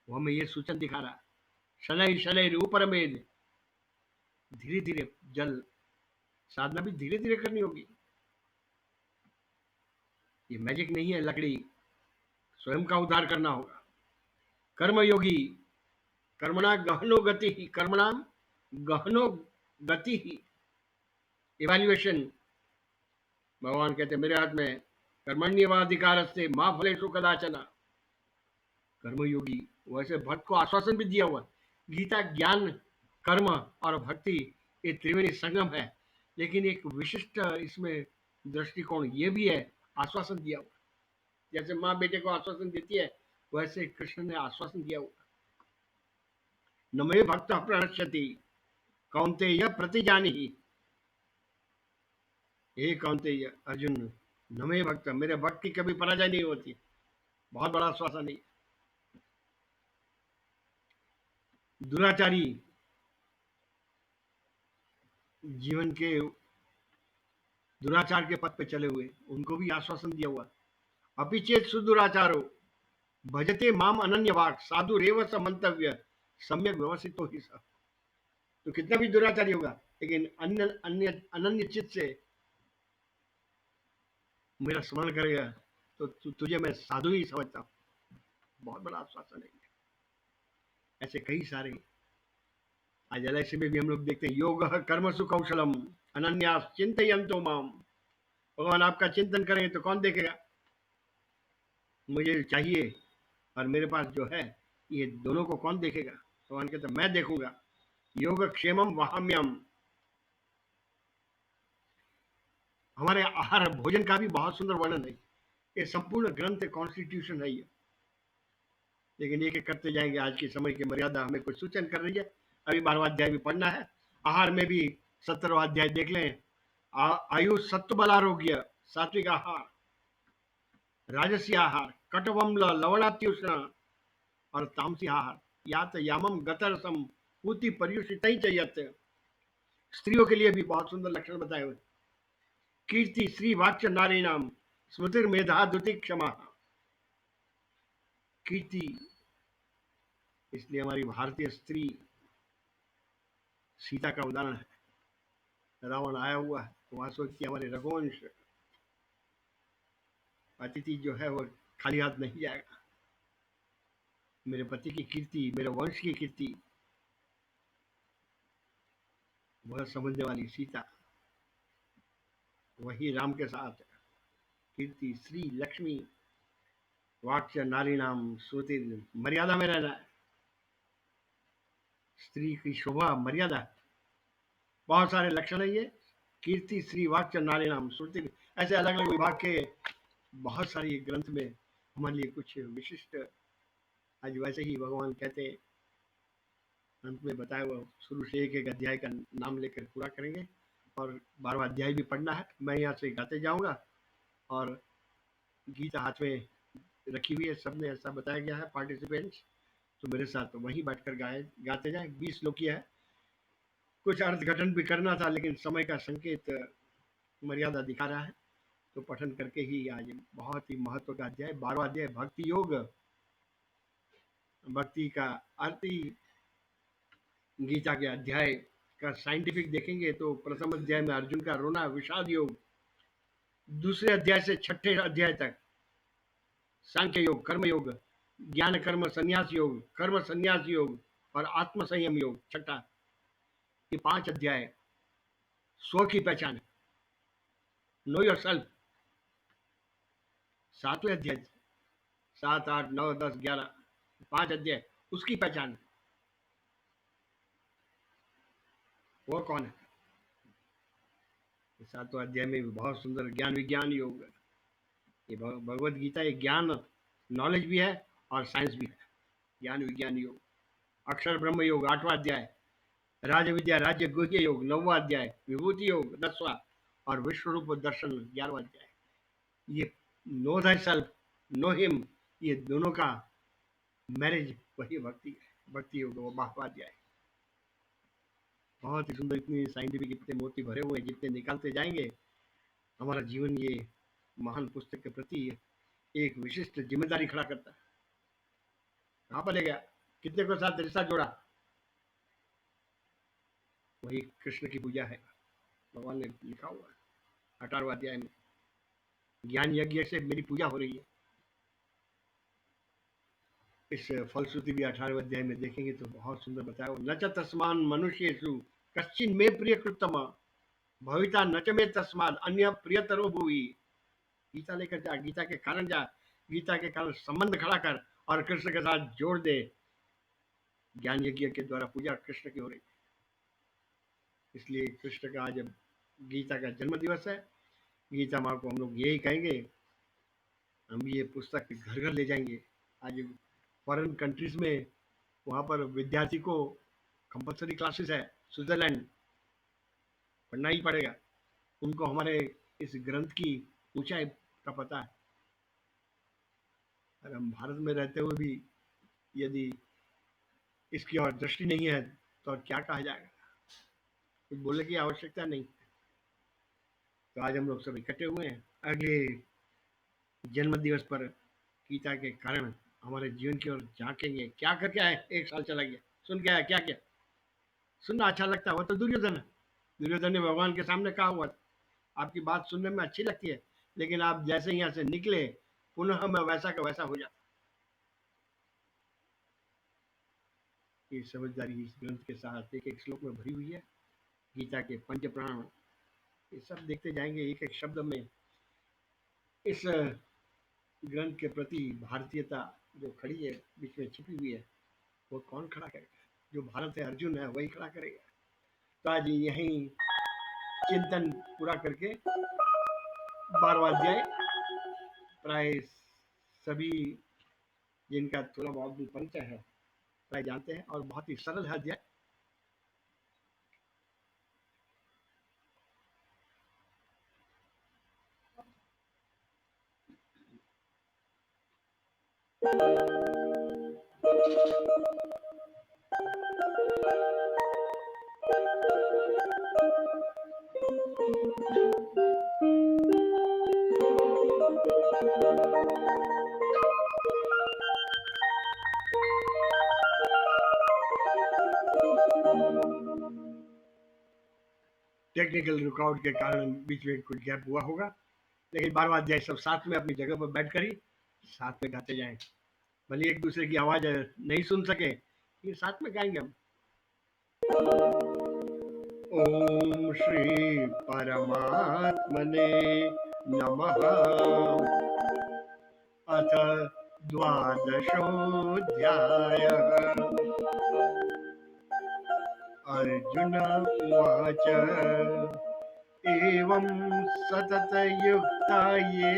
वो हमें ये सूचन दिखा रहा है। शनै शनै ऊपर में धीरे धीरे जल, साधना भी धीरे धीरे करनी होगी। ये मैजिक नहीं है, लकड़ी स्वयं का उद्धार करना होगा। कर्मयोगी कर्मणा गहनो गति ही, कर्मणाम गहनो गति ही। इवैल्यूएशन, भगवान कहते मेरे हाथ में कर्मण्यवाधिकार से मां फलेषु कदाचन। कर्मयोगी, वैसे भक्त को आश्वासन भी दिया हुआ। गीता ज्ञान, कर्म और भक्ति ये त्रिवेणी संगम है, लेकिन एक विशिष्ट इसमें दृष्टिकोण ये भी है, आश्वासन दिया हुआ। जैसे माँ बेटे को आश्वासन देती है वैसे कृष्ण ने आश्वासन दिया हुआ। न मे भक्त प्रणश्यति कौन्तेय प्रतिजानीहि। हे कौन्तेय अर्जुन, न मे भक्त, मेरे भक्त की कभी पराजय नहीं होती। बहुत बड़ा आश्वासन है। दुराचारी, जीवन के दुराचार के पथ पे चले हुए, उनको भी आश्वासन दिया हुआ। अपिचेत सुदुराचारो भजते माम अनन्य वाक साधु रेव स मंतव्य सम्यक व्यवस्थितो ही स। तो कितना भी दुराचारी होगा लेकिन अन्य अन्य अनन्य चित्त से मेरा स्मरण करेगा तो तुझे मैं साधु ही समझता हूँ। बहुत बड़ा आश्वासन है। ऐसे कई सारे आज एलआईसी में भी हम लोग देखते हैं, योग कर्मसु कौशलम अनन्यास चिंतयन्तो माम। भगवान आपका चिंतन करेंगे तो कौन देखेगा? मुझे चाहिए और मेरे पास जो है, ये दोनों को कौन देखेगा? भगवान कहते मैं देखूंगा। योग क्षेमम वहाम्यम। हमारे आहार भोजन का भी बहुत सुंदर वर्णन है। ये संपूर्ण ग्रंथ कॉन्स्टिट्यूशन है ये, लेकिन एक एक करते जाएंगे। आज के समय की मर्यादा हमें कुछ सूचन कर रही है। अभी 12वां अध्याय भी पढ़ना है। आहार में भी 17वां अध्याय देख लें आयु सत्व बलारोग्य सात्विक आहार राजसी आहार कटवम्ल लवणात्युष्ण और तामसी आहार यात यामम गतरसम पूति पर्युषित चयत। स्त्रियों के लिए भी बहुत सुंदर लक्षण बताए हुए। कीर्ति श्री वाच्य नारीणाम स्मृतिर मेधा द्युति क्षमा। कीर्ति इसलिए हमारी भारतीय स्त्री सीता का उदाहरण है। रावण आया हुआ है तो वहां सोचती हमारे रघुवंश अतिथि जो है वो खाली हाथ नहीं जाएगा। मेरे पति की कीर्ति मेरे वंश की कीर्ति वह समझने वाली सीता वही राम के साथ कीर्ति श्री लक्ष्मी वाक्य नारी नाम श्रुति मर्यादा में रहना है। स्त्री की शोभा मर्यादा बहुत सारे लक्षण है ये। कीर्ति श्री वाक्य नारी नाम श्रुति ऐसे अलग अलग विभाग के बहुत सारी ग्रंथ में हमारे लिए कुछ विशिष्ट आज वैसे ही भगवान कहते हैं अंत में बताया हुआ शुरू से एक एक अध्याय का नाम लेकर पूरा करेंगे और 12वां अध्याय भी पढ़ना है। मैं यहाँ से गाते जाऊंगा और गीता हाथ में रखी हुई है। सबने ऐसा बताया गया है पार्टिसिपेंट्स तो मेरे साथ वहीं बैठकर गाते जाए। 20 श्लोकी है। कुछ अर्थघटन भी करना था लेकिन समय का संकेत मर्यादा दिखा रहा है तो पठन करके ही आज बहुत ही महत्व का अध्याय 12वां अध्याय भक्ति योग। भक्ति का अर्थ ही गीता के अध्याय का साइंटिफिक देखेंगे तो प्रथम अध्याय में अर्जुन का रोना विषाद योग, दूसरे अध्याय से छठे अध्याय तक सांख्य योग कर्म योग, ज्ञान कर्म संन्यास योग, कर्म संन्यास योग और आत्म संयम योग छठा। ये 5 अध्याय स्व की पहचान नो योर सेल्फ। 7वें अध्याय 7 8 9 10 11 5 अध्याय उसकी पहचान वो कौन है। 7वां अध्याय में भी बहुत सुंदर ज्ञान विज्ञान योग। ये भगवत गीता एक ज्ञान नॉलेज भी है और साइंस भी है। ज्ञान विज्ञान योग अक्षर ब्रह्म योग 8वां अध्याय, राज विद्या राज्य गुह्य योग 9वां अध्याय, विभूति योग 10वां और विश्व रूप दर्शन 11वां अध्याय। ये know thy self know him ये दोनों का मैरिज वही भक्ति भक्ति योग वो 12वां अध्याय। बहुत ही सुंदर इतनी साइंटिफिक इतने मोती भरे हुए जितने निकालते जाएंगे हमारा जीवन ये महान पुस्तक के प्रति एक विशिष्ट जिम्मेदारी खड़ा करता है। कहाँ पर ले गया कितने को साथ रिश्ता जोड़ा वही कृष्ण की पूजा है। भगवान ने लिखा हुआ है 18वां अध्याय में ज्ञान यज्ञ से मेरी पूजा हो रही है। इस फलश्रुति भी 18वें अध्याय में देखेंगे तो बहुत सुंदर बताया न च तस्मान मनुष्येषु कश्चिन में प्रिय कृतम भविता न च में तस्माद अन्य प्रियतरो भुवि। गीता लेकर जा, गीता के कारण जा, गीता के कारण संबंध खड़ा कर और कृष्ण के साथ जोड़ दे। ज्ञान यज्ञ के द्वारा पूजा कृष्ण की हो रही है। इसलिए कृष्ण का आज गीता का जन्म दिवस है। गीता माँ को हम लोग यही कहेंगे हम ये पुस्तक घर घर ले जाएंगे। आज फॉरेन कंट्रीज में वहाँ पर विद्यार्थी को कंपलसरी क्लासेस है स्विट्जरलैंड पढ़ना ही पड़ेगा। उनको हमारे इस ग्रंथ की ऊंचाई का पता है। और हम भारत में रहते हुए भी यदि इसकी और दृष्टि नहीं है तो और क्या कहा जाएगा। कुछ बोलने की आवश्यकता नहीं। तो आज हम लोग सब इकट्ठे हुए हैं अगले जन्म दिवस पर गीता के कारण हमारे जीवन की ओर झांकेंगे। क्या करके आए 1 साल चला गया सुन के आया क्या क्या सुनना अच्छा लगता है। वो तो दुर्योधन है। दुर्योधन ने भगवान के सामने कहा हुआ आपकी बात सुनने में अच्छी लगती है लेकिन आप जैसे यहाँ से निकले पुनः मैं वैसा का वैसा हो जाता। ये समझदारी इस ग्रंथ के साथ एक एक श्लोक में भरी हुई है। गीता के पंच प्राण ये सब देखते जाएंगे एक एक शब्द में। इस ग्रंथ के प्रति भारतीयता जो खड़ी है बीच में छिपी हुई है वो कौन खड़ा करेगा। जो भारत है अर्जुन है वही खड़ा करेगा। तो आज यही चिंतन पूरा करके 12वां अध्याय प्राय सभी जिनका थोड़ा बहुत भी परिचय है प्राय जानते हैं और बहुत ही सरल है अध्याय। टेक्निकल रुकावट के कारण बीच में कुछ गैप हुआ होगा, लेकिन बार बार जाए सब साथ में अपनी जगह पर बैठ कर ही साथ में गाते जाएं। भले एक दूसरे की आवाज नहीं सुन सके, ये साथ में गाएंगे हम। ओम श्री परमात्मने नमः। अथ द्वादशोऽध्यायः। अर्जुन उवाच एवं सततयुक्ता ये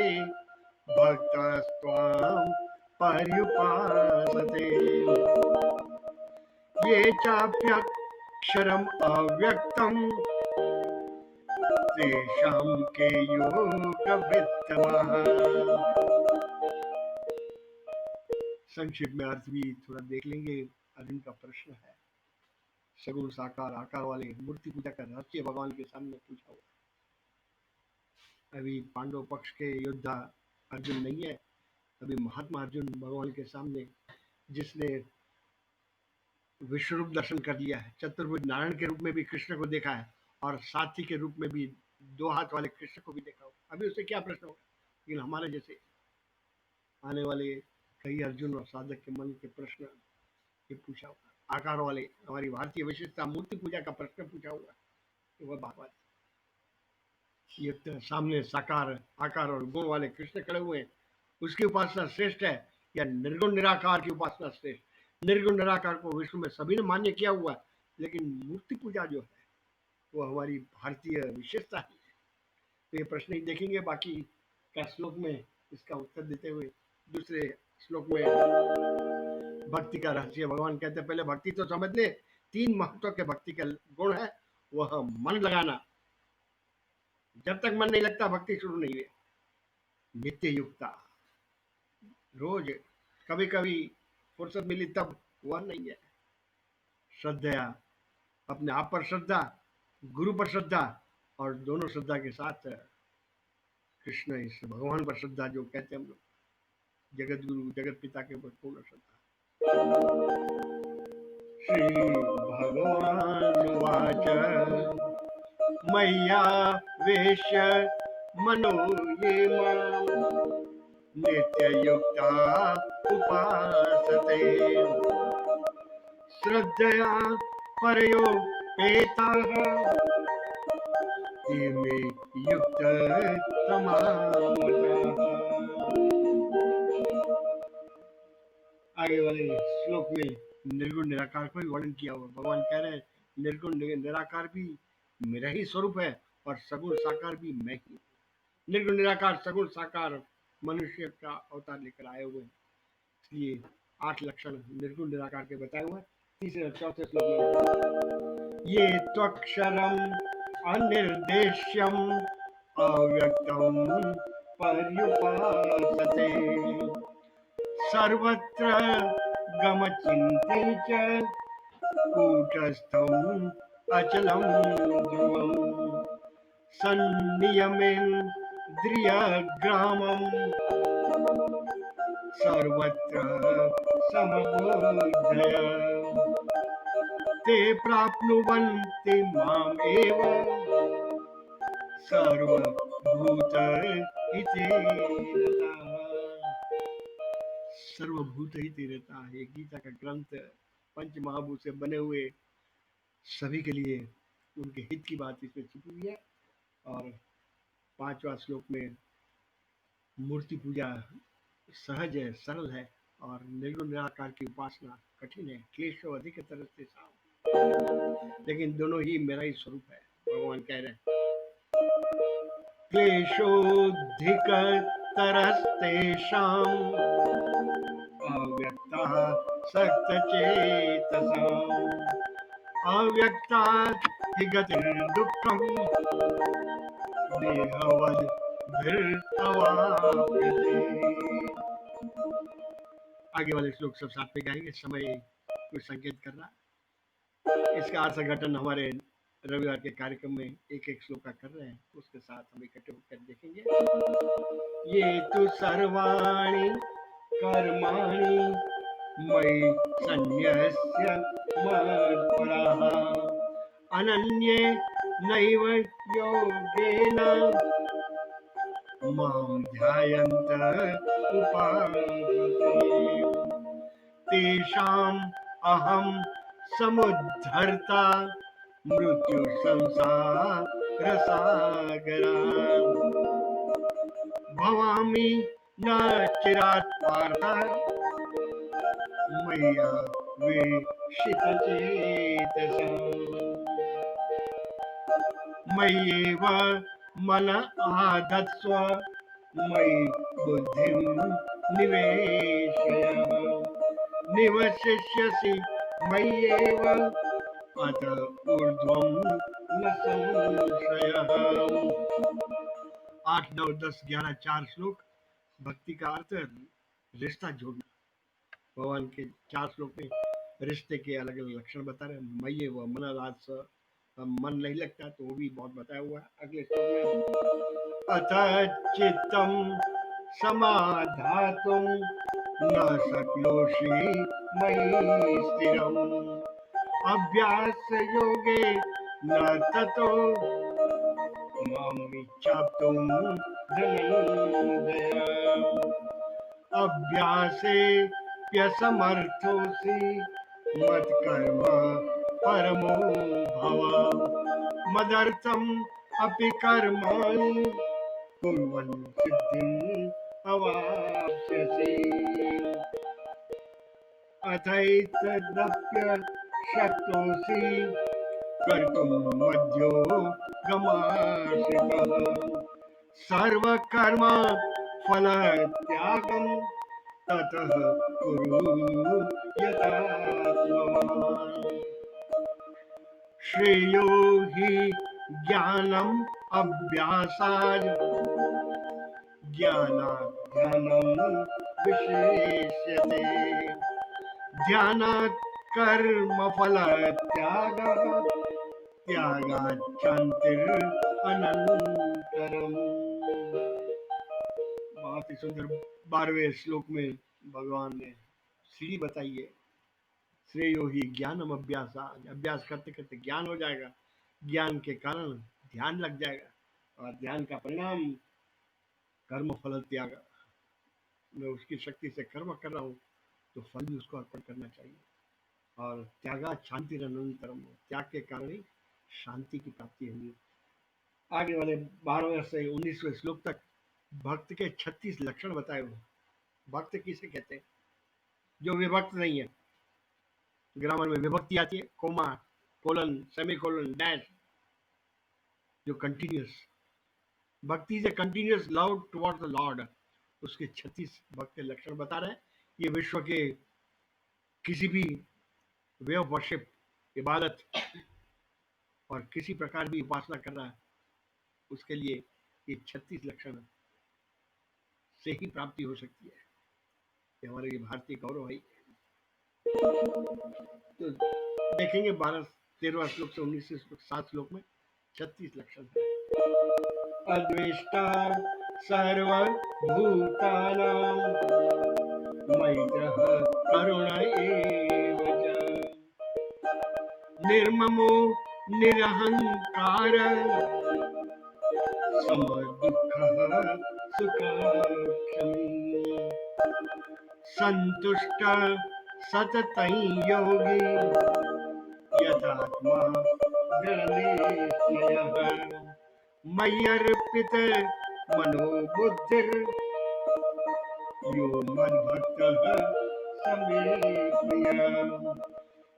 भक्तास्त्वां पर्युपासते ये चाप्यक्षरम् अव्यक्तं तेषां के योगवित्तमः। संक्षिप्त में अर्थ भी थोड़ा देख लेंगे। अर्जुन का प्रश्न है, सगुण साकार आकार वाले मूर्ति पूजा का रहस्य भगवान के सामने पूछा हुआ। अभी पांडव पक्ष के योद्धा अर्जुन नहीं है, अभी महात्मा अर्जुन भगवान के सामने, जिसने विश्वरूप दर्शन कर लिया है, चतुर्भुज नारायण के रूप में भी कृष्ण को देखा है और साथी के रूप में भी दो हाथ वाले कृष्ण को भी देखा होगा। अभी उसे क्या प्रश्न होगा, लेकिन हमारे जैसे आने वाले कई अर्जुन और साधक के मन के प्रश्न ये पूछा होगा। आकार वाले हमारी भारतीय विशेषता मूर्ति पूजा का प्रश्न पूछा हुआ है। वह भगवान ये सामने साकार आकार और गुण वाले कृष्ण खड़े हुए हैं, उसकी उपासना श्रेष्ठ है या निर्गुण निराकार की उपासना श्रेष्ठ? निर्गुण निराकार को विश्व में सभी ने मान्य किया हुआ है, लेकिन मूर्ति पूजा जो है वो हमारी भारतीय विशेषता है। तो ये प्रश्न ही देखेंगे, बाकी का श्लोक में इसका उत्तर देते हुए दूसरे श्लोक में भक्ति का रहस्य भगवान कहते हैं, पहले भक्ति तो समझ ले। 3 महत्व के भक्ति का गुण है, वह मन लगाना। जब तक मन नहीं लगता भक्ति शुरू नहीं है। नित्य युक्ता, रोज कभी कभी फुर्सत मिली तब, वह नहीं है। श्रद्धा, अपने आप पर श्रद्धा, गुरु पर श्रद्धा, और दोनों श्रद्धा के साथ कृष्ण इस भगवान पर श्रद्धा, जो कहते हैं हम लोग जगत गुरु जगत पिता के ऊपर पूर्ण श्रद्धा। श्री भगवानुवाच मय्या वेश्य मनो ये मां नित्ययुक्ता उपासते श्रद्धया परयोपेताः ते मे युक्ततमाः। आगे वाले श्लोक में निर्गुण निराकार को भी वर्णन किया हुआ। भगवान कह रहे हैं निर्गुण निराकार भी मेरा ही स्वरूप है और सगुण साकार भी मैं ही। निर्गुण निराकार सगुण साकार मनुष्य का अवतार लेकर आए हुए हैं, इसलिए 8 लक्षण निर्गुण निराकार के बताए हुए हैं। तीसरे और चौथे श्लोक में ये त्वक्षरम अनिर्देश्यम अव्यक्तम पर्युपासते सर्वत्र गमचिन्ते च कूटस्थं अचलं ध्रुवं संनियमेन्द्रियग्रामं सर्वत्र समबोधय ते प्राप्नुवन्ति मामेव सर्वभूतहिते रताः। सर्वभूत हिते रहता है। गीता का ग्रंथ पंच महाभूत से बने हुए सभी के लिए उनके हित की बात इसमें छुपी हुई है। और 5वां श्लोक में मूर्ति पूजा सहज है, सरल है, और निर्गुण निराकार की उपासना कठिन है। क्लेशो अधिक तरस्ते साम, लेकिन दोनों ही मेरा ही स्वरूप है। भगवान कह रहे हैं क्लेशोधिक तरस्तेषाम् अव्यक्ता सक्तचेतसाम् अव्यक्ता हि गतिर्दुःखं देहवद्भिरवाप्यते। आगे वाले श्लोक सब साथ में गाएंगे, समय कुछ संकेत कर रहा है। इसका अर्थ घटन हमारे रविवार के कार्यक्रम में एक एक श्लोक का कर रहे हैं, उसके साथ हम इकट्ठे होकर देखेंगे। ये तो सर्वाणि कर्माणि मयि सन्न्यस्य मत्परः अनन्ये नैव योगेन मां ध्यायन्त उपासते तेषाम् अहं समुद्धर्ता मृत्यु संसार सागरात् भवामि न चिरात् पार्थ मय्या वेशितचेतसा मय्येव मन आधत्स्व मयि बुद्धिं निवेशय निवशिष्यसि मय्येव अत ऊर्ध्वं न संशयः। 8, 9, 10, 11, 4 श्लोक भक्ति का अर्थ रिश्ता जोड़ना। भगवान के 4 श्लोक में रिश्ते के अलग अलग लक्षण बता रहे हैं। मय्ये व मनराज मन नहीं लगता तो वो भी बहुत बताया हुआ है। अगले श्लोक में अथ चित्तम समाधातुं न शक्नोषि मयि स्थिरम् अभ्यास योगे न ततो मामिच्छाप्तुं धनञ्जय अभ्यासेऽप्यसमर्थोऽसि मत्कर्म परमो भव मदर्थम् अपि कर्माणि कुर्वन् सिद्धिम् अवाप्स्यसि अथैतदप्यशक्तोऽसि कर्तुं मध्योगमाश्रितः सर्वकर्म फलत्यागं ततः कुरु यथात्मवान् श्रेयो हि ज्ञानम् अभ्यासात् ज्ञानात् ध्यानं विशेष्यते ध्यानात् कर्मफलत्यागः त्यागात् शान्तिरनन्तरम्। बहुत ही सुंदर 12वें श्लोक में भगवान ने सीढ़ी बताई है। श्रेयो ही ज्ञानम अभ्यास, अभ्यास करते करते ज्ञान हो जाएगा, ज्ञान के कारण ध्यान लग जाएगा और ध्यान का परिणाम कर्म फल त्याग। मैं उसकी शक्ति से कर्म कर रहा हूँ तो फल भी उसको अर्पण करना चाहिए। और त्यागा शांति अनंतरम, त्याग के कारण ही शांति की प्राप्ति होगी। आगे वाले 12वें से 19वें श्लोक तक भक्त के 36 लक्षण बताए हुए। भक्त किसे कहते हैं? जो विभक्त नहीं है। ग्रामर में विभक्ति आती है, कोमा, कोलन, सेमीकोलन, डैश, जो कंटिन्यूस। भक्ति is a continuous love towards the Lord. उसके 36 भक्त के लक्षण बता रहे हैं। ये विश्व के किसी भी वे ऑफ वर्शिप, इबादत और किसी प्रकार भी उपासना कर रहा है, उसके लिए ये 36 लक्षण से ही प्राप्ति हो सकती है। ये हमारे लिए भारतीय गौरव है। तो देखेंगे 13वां श्लोक से 19 श्लोक, 7 श्लोक में 36 लक्षण है। अद्वेष्टा सर्वभूतानां मैत्रः करुण एव च निर्ममो निरहंकार समदुःखः सुखक्षमी संतुष्ट सततं योगी यथात्मा दृढनिश्चयः मय्यर्पित मनोबुद्धिर् यो मद्भक्तः स मे प्रियः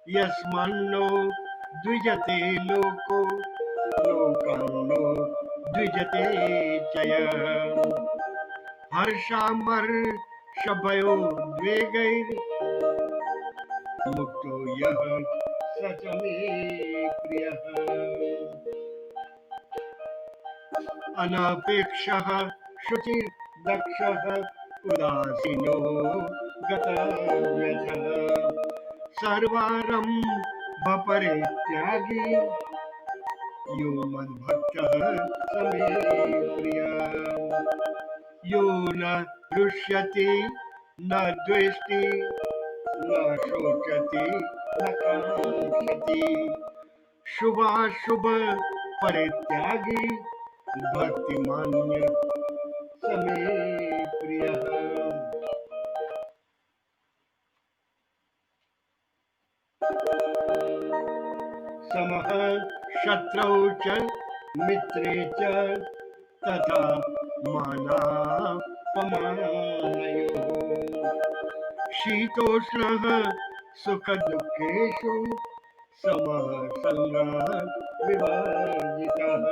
यस्मान्नो द्विजते लोको लोकान्नो द्विजते च यः हर्षामर्षभयोद्वेगैर्मुक्तो यः स च मे प्रियः अनपेक्षः शुचिर्दक्षः उदासीनो गतव्यथः सर्वारम्भ परित्यागी यो मद्भक्तः स मे प्रियः यो न हृष्यति न द्वेष्टि न शोचति न काङ्क्षति शुभाशुभ परित्यागी भक्तिमान्य स मे प्रियः समः शत्रौ च मित्रे च तथा मानापमानयोः शीतोष्णः सुखदुःखेषु समः सङ्गः विवर्जितः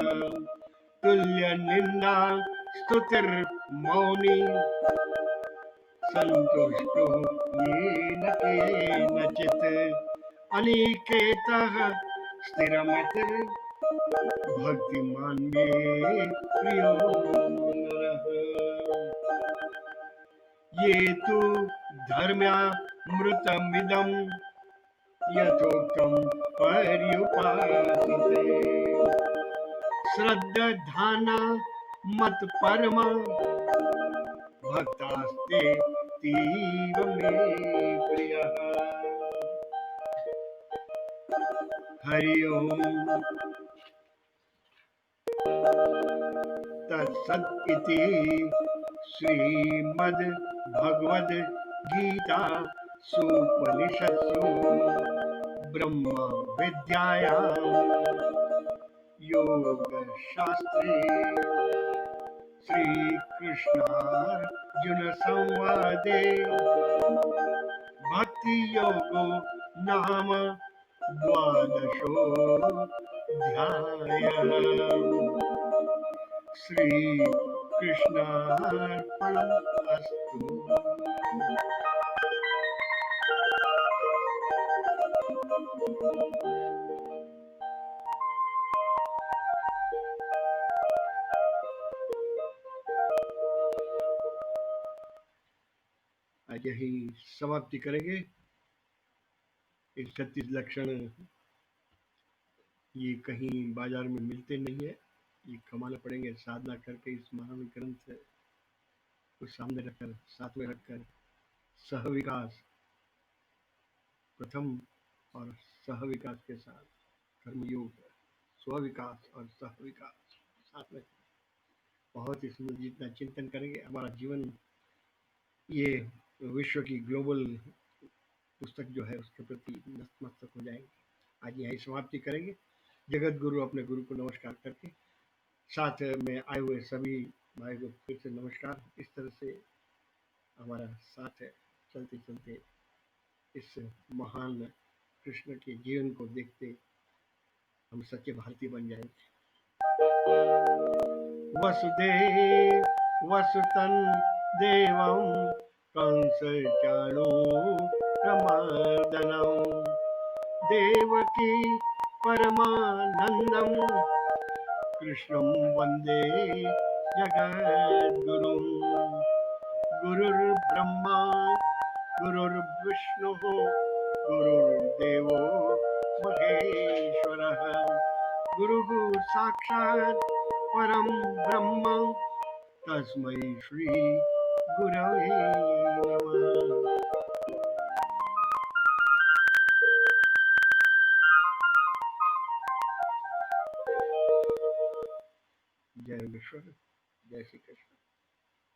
तुल्यनिन्दा स्तुतिर्मौनी सन्तुष्टो येन केनचित् अनिकेतः स्थिरमतिर् भक्तिमान् मे प्रियो नरः ये तु धर्म्यामृतमिदं यथोक्तं पर्युपासते श्रद्धाना मत्परमा भक्तास्ते तीव मे प्रियः हरि ओम तत्सत् इति श्रीमद् भगवद गीता सुपनिषत्सु ब्रह्म विद्यायां योगशास्त्रे श्री कृष्णार्जुन संवादे भक्ति योगो नाम द्वादशोऽध्यायः श्री कृष्णार्पणमस्तु। आज यही समाप्ति करेंगे। 31 लक्षण ये कहीं बाजार में मिलते नहीं है, ये कमाना पड़ेंगे साधना करके इस महान ग्रंथ को सामने रखकर, साथ में रखकर सह विकास प्रथम और सह विकास के साथ कर्मयोग, स्व विकास और सह विकास साथ में बहुत इसमें जितना चिंतन करेंगे हमारा जीवन ये विश्व की ग्लोबल पुस्तक जो है उसके प्रति नतमस्तक हो जाएंगे। आज यही समाप्ति करेंगे। जगत गुरु अपने गुरु को नमस्कार करके साथ में आए हुए सभी भाई को फिर से नमस्कार। इस तरह से हमारा साथ है, चलते चलते इस महान कृष्ण के जीवन को देखते हम सच्चे भारतीय बन जाएंगे। वसुदेव वसुतन देवम कंस चाणूरमर्दनम देवकी परमानंदम कृष्णं वंदे जगद्गुरुं गुरुर्ब्रह्मा गुरुर्विष्णुः गुरुर्देवो महेश्वरः गुरुः साक्षात् परं ब्रह्म तस्मै श्री गुरवे नमः। जय विश्व, जय श्री कृष्ण।